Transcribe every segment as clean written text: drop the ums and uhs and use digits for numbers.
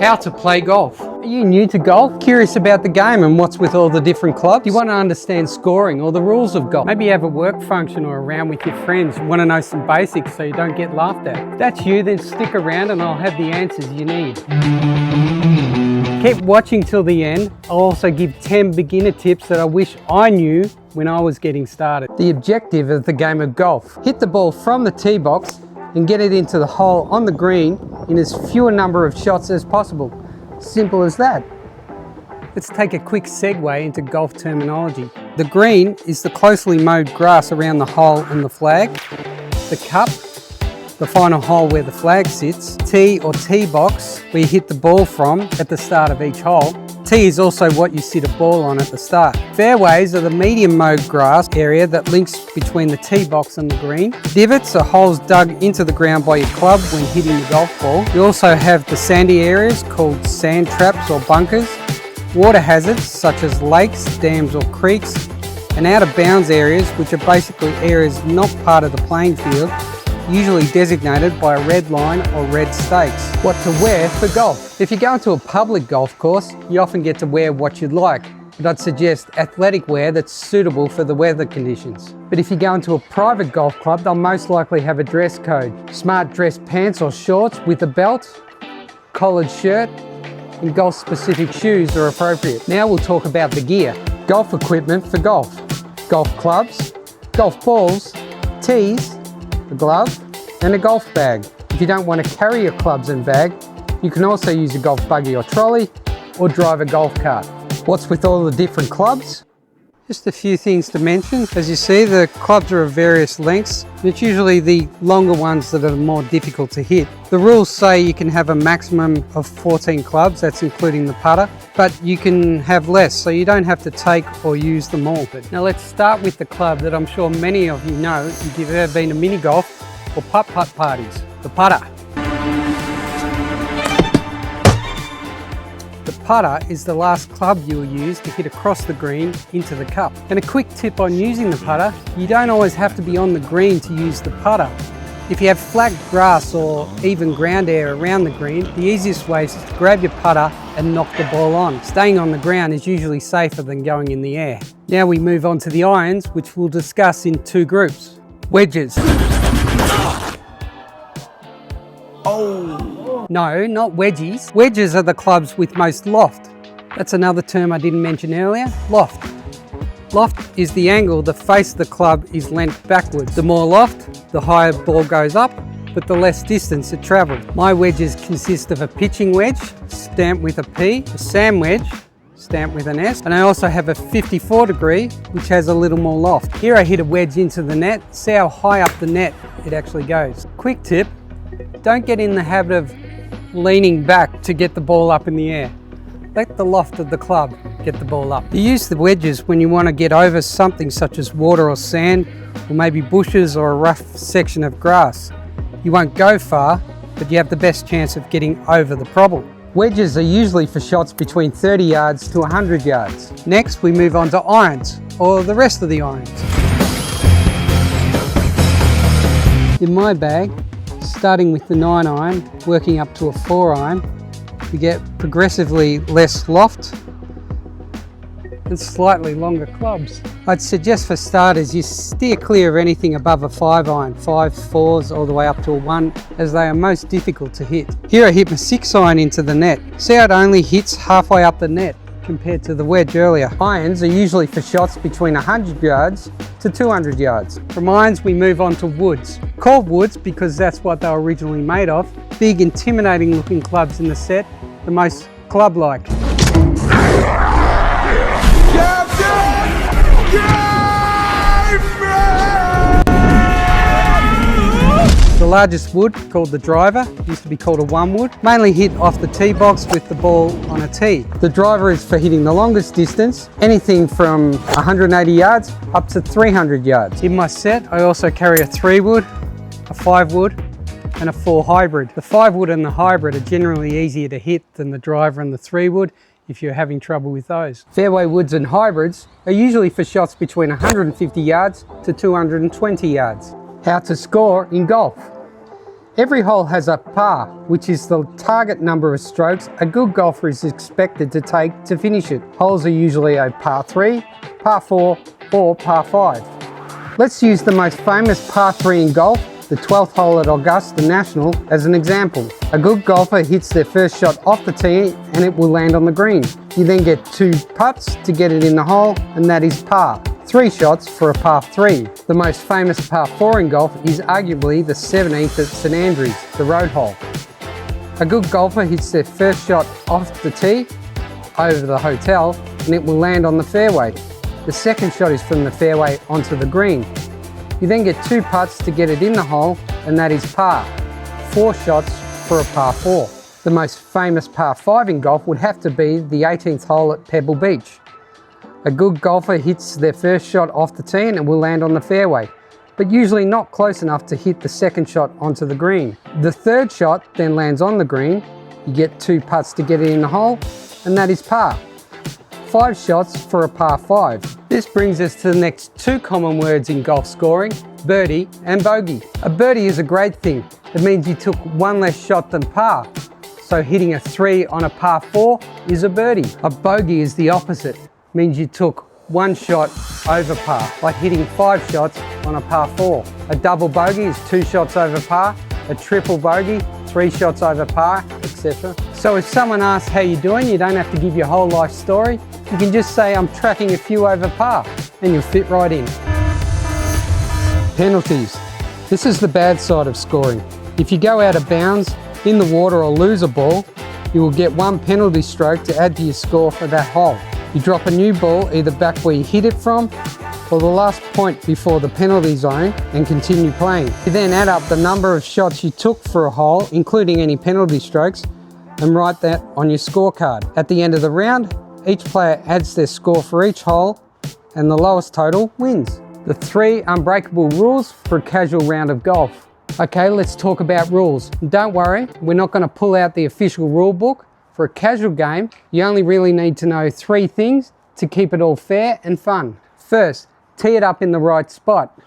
How to play golf. Are you new to golf? Curious about the game and what's with all the different clubs? Do you want to understand scoring or the rules of golf? Maybe you have a work function or a round with your friends. You want to know some basics so you don't get laughed at. If that's you, then stick around and I'll have the answers you need. Keep watching till the end. I'll also give 10 beginner tips that I wish I knew when I was getting started. The objective of the game of golf: hit the ball from the tee box and get it into the hole on the green in as few a number of shots as possible. Simple as that. Let's take a quick segue into golf terminology. The green is the closely mowed grass around the hole and the flag. The cup, the final hole where the flag sits. Tee or tee box, where you hit the ball from at the start of each hole. Tee is also what you sit a ball on at the start. Fairways are the medium mowed grass area that links between the tee box and the green. Divots are holes dug into the ground by your club when hitting the golf ball. You also have the sandy areas called sand traps or bunkers, water hazards such as lakes, dams or creeks, and out of bounds areas, which are basically areas not part of the playing field, usually designated by a red line or red stakes. What to wear for golf. If you go into a public golf course, you often get to wear what you'd like, but I'd suggest athletic wear that's suitable for the weather conditions. But if you go into a private golf club, they'll most likely have a dress code. Smart dress pants or shorts with a belt, collared shirt, and golf specific shoes are appropriate. Now we'll talk about the gear. Golf equipment for golf. Golf clubs, golf balls, tees, a glove and a golf bag. If you don't want to carry your clubs and bag, you can also use a golf buggy or trolley or drive a golf cart. What's with all the different clubs? Just a few things to mention. As you see, the clubs are of various lengths. It's usually the longer ones that are more difficult to hit. The rules say you can have a maximum of 14 clubs, that's including the putter, but you can have less, so you don't have to take or use them all. Now let's start with the club that I'm sure many of you know if you've ever been to mini golf or putt-putt parties, the putter. The putter is the last club you will use to hit across the green into the cup. And a quick tip on using the putter: you don't always have to be on the green to use the putter. If you have flat grass or even ground area around the green, the easiest way is to grab your putter and knock the ball on. Staying on the ground is usually safer than going in the air. Now we move on to the irons, which we'll discuss in two groups. Wedges. Oh! No, not wedgies. Wedges are the clubs with most loft. That's another term I didn't mention earlier, loft. Loft is the angle the face of the club is leant backwards. The more loft, the higher the ball goes up, but the less distance it travelled. My wedges consist of a pitching wedge, stamped with a P, a sand wedge, stamped with an S, and I also have a 54 degree, which has a little more loft. Here I hit a wedge into the net. See how high up the net it actually goes. Quick tip: don't get in the habit of leaning back to get the ball up in the air. Let the loft of the club get the ball up. You use the wedges when you want to get over something such as water or sand, or maybe bushes or a rough section of grass. You won't go far, but you have the best chance of getting over the problem. Wedges are usually for shots between 30 yards to 100 yards. Next, we move on to irons, or the rest of the irons. In my bag, starting with the 9 iron, working up to a 4 iron, you get progressively less loft and slightly longer clubs. I'd suggest for starters you steer clear of anything above a 5 iron, 5, 4s all the way up to a 1, as they are most difficult to hit. Here I hit my 6 iron into the net. See how it only hits halfway up the net compared to the wedge earlier. Irons are usually for shots between 100 yards to 200 yards. From irons we move on to woods. Called woods because that's what they were originally made of. Big, intimidating looking clubs in the set, the most club-like. The largest wood, called the driver, used to be called a 1 wood, mainly hit off the tee box with the ball on a tee. The driver is for hitting the longest distance, anything from 180 yards up to 300 yards. In my set, I also carry a 3 wood, a 5 wood, and a 4 hybrid. The 5 wood and the hybrid are generally easier to hit than the driver and the 3 wood if you're having trouble with those. Fairway woods and hybrids are usually for shots between 150 yards to 220 yards. How to score in golf. Every hole has a par, which is the target number of strokes a good golfer is expected to take to finish it. Holes are usually a par 3, par 4 or par 5. Let's use the most famous par 3 in golf, the 12th hole at Augusta National, as an example. A good golfer hits their first shot off the tee and it will land on the green. You then get 2 putts to get it in the hole, and that is par. 3 shots for a par 3. The most famous par 4 in golf is arguably the 17th at St Andrews, the road hole. A good golfer hits their first shot off the tee over the hotel and it will land on the fairway. The second shot is from the fairway onto the green. You then get 2 putts to get it in the hole, and that is par. 4 shots for a par 4. The most famous par 5 in golf would have to be the 18th hole at Pebble Beach. A good golfer hits their first shot off the tee and it will land on the fairway, but usually not close enough to hit the second shot onto the green. The third shot then lands on the green. You get 2 putts to get it in the hole, and that is par. 5 shots for a par 5. This brings us to the next 2 common words in golf scoring, birdie and bogey. A birdie is a great thing. It means you took 1 less shot than par. So hitting a 3 on a par 4 is a birdie. A bogey is the opposite. It means you took 1 shot over par, like hitting 5 shots on a par 4. A double bogey is 2 shots over par. A triple bogey, 3 shots over par, etc. So if someone asks how you're doing, you don't have to give your whole life story. You can just say, I'm tracking a few over par, and you'll fit right in. Penalties. This is the bad side of scoring. If you go out of bounds, in the water, or lose a ball, you will get 1 penalty stroke to add to your score for that hole. You drop a new ball either back where you hit it from, or the last point before the penalty zone, and continue playing. You then add up the number of shots you took for a hole, including any penalty strokes, and write that on your scorecard. At the end of the round, each player adds their score for each hole, and the lowest total wins. The 3 unbreakable rules for a casual round of golf. Okay, let's talk about rules. Don't worry, we're not going to pull out the official rule book. For a casual game, you only really need to know 3 things to keep it all fair and fun. First, tee it up in the right spot.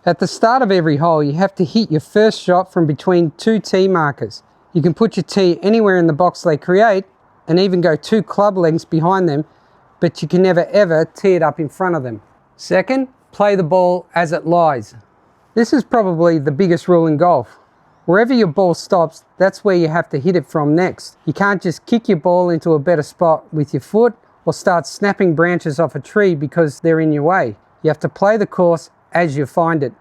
At the start of every hole, you have to hit your first shot from between 2 tee markers. You can put your tee anywhere in the box they create, and even go 2 club lengths behind them, but you can never ever tee it up in front of them. Second, play the ball as it lies. This is probably the biggest rule in golf. Wherever your ball stops, that's where you have to hit it from next. You can't just kick your ball into a better spot with your foot, or start snapping branches off a tree because they're in your way. You have to play the course as you find it.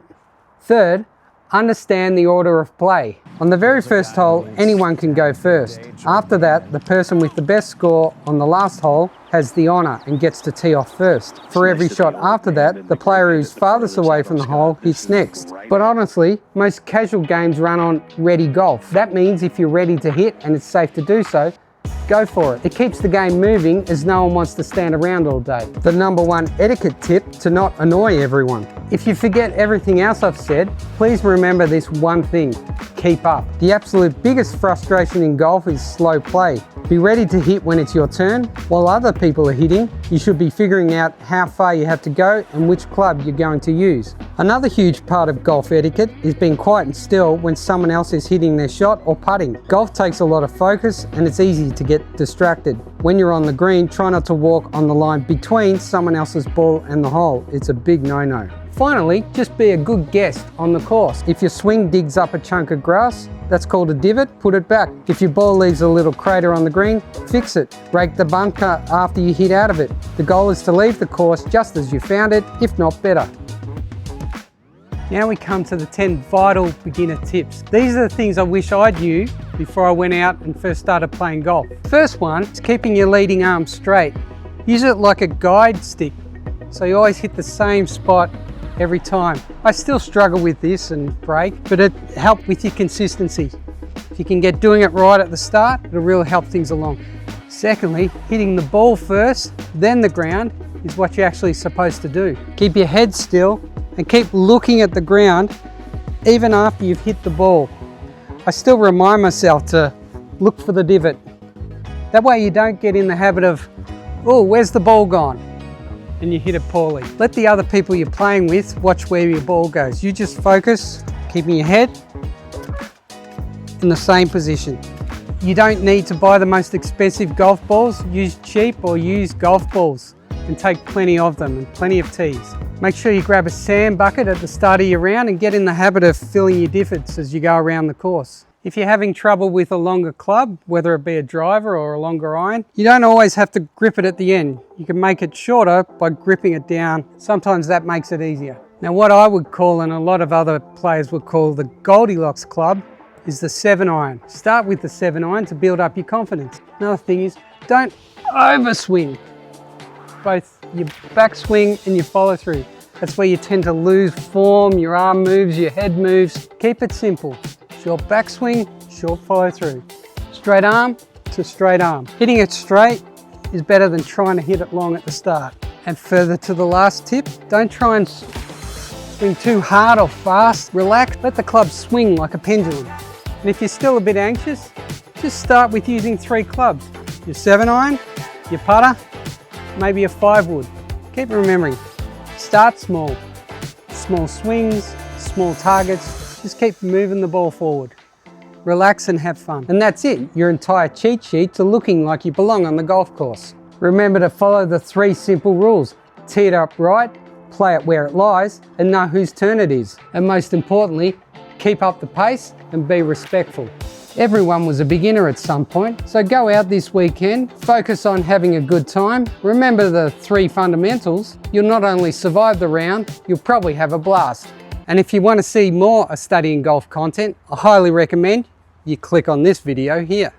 Third, understand the order of play. On the very first hole, anyone can go first. After that, the person with the best score on the last hole has the honour and gets to tee off first. For every shot after that, the player who's farthest away from the hole hits next. But honestly, most casual games run on ready golf. That means if you're ready to hit and it's safe to do so, go for it. It keeps the game moving as no one wants to stand around all day. The #1 etiquette tip to not annoy everyone. If you forget everything else I've said, please remember this one thing: keep up. The absolute biggest frustration in golf is slow play. Be ready to hit when it's your turn. While other people are hitting, you should be figuring out how far you have to go and which club you're going to use. Another huge part of golf etiquette is being quiet and still when someone else is hitting their shot or putting. Golf takes a lot of focus and it's easy to get distracted. When you're on the green, try not to walk on the line between someone else's ball and the hole. It's a big no-no. Finally, just be a good guest on the course. If your swing digs up a chunk of grass, that's called a divot, put it back. If your ball leaves a little crater on the green, fix it. Break the bunker after you hit out of it. The goal is to leave the course just as you found it, if not better. Now we come to the 10 vital beginner tips. These are the things I wish I knew before I went out and first started playing golf. First one is keeping your leading arm straight. Use it like a guide stick, so you always hit the same spot every time. I still struggle with this and break, but it helps with your consistency. If you can get doing it right at the start, it'll really help things along. Secondly, hitting the ball first, then the ground is what you're actually supposed to do. Keep your head still and keep looking at the ground even after you've hit the ball. I still remind myself to look for the divot. That way you don't get in the habit of, oh, where's the ball gone? And you hit it poorly. Let the other people you're playing with watch where your ball goes. You just focus, keeping your head in the same position. You don't need to buy the most expensive golf balls. Use cheap or used golf balls and take plenty of them and plenty of tees. Make sure you grab a sand bucket at the start of your round and get in the habit of filling your divots as you go around the course. If you're having trouble with a longer club, whether it be a driver or a longer iron, you don't always have to grip it at the end. You can make it shorter by gripping it down. Sometimes that makes it easier. Now what I would call, and a lot of other players would call, the Goldilocks club is the 7-iron. Start with the 7-iron to build up your confidence. Another thing is, don't overswing. Both your backswing and your follow through. That's where you tend to lose form, your arm moves, your head moves. Keep it simple. Short backswing, short follow through. Straight arm to straight arm. Hitting it straight is better than trying to hit it long at the start. And further to the last tip, don't try and swing too hard or fast. Relax, let the club swing like a pendulum. And if you're still a bit anxious, just start with using 3 clubs. Your 7-iron, your putter, maybe a 5-wood. Keep remembering, start small. Small swings, small targets. Just keep moving the ball forward. Relax and have fun. And that's it, your entire cheat sheet to looking like you belong on the golf course. Remember to follow the 3 simple rules. Tee it up right, play it where it lies, and know whose turn it is. And most importantly, keep up the pace and be respectful. Everyone was a beginner at some point, so go out this weekend, focus on having a good time. Remember the 3 fundamentals. You'll not only survive the round, you'll probably have a blast. And if you want to see more studying golf content, I highly recommend you click on this video here.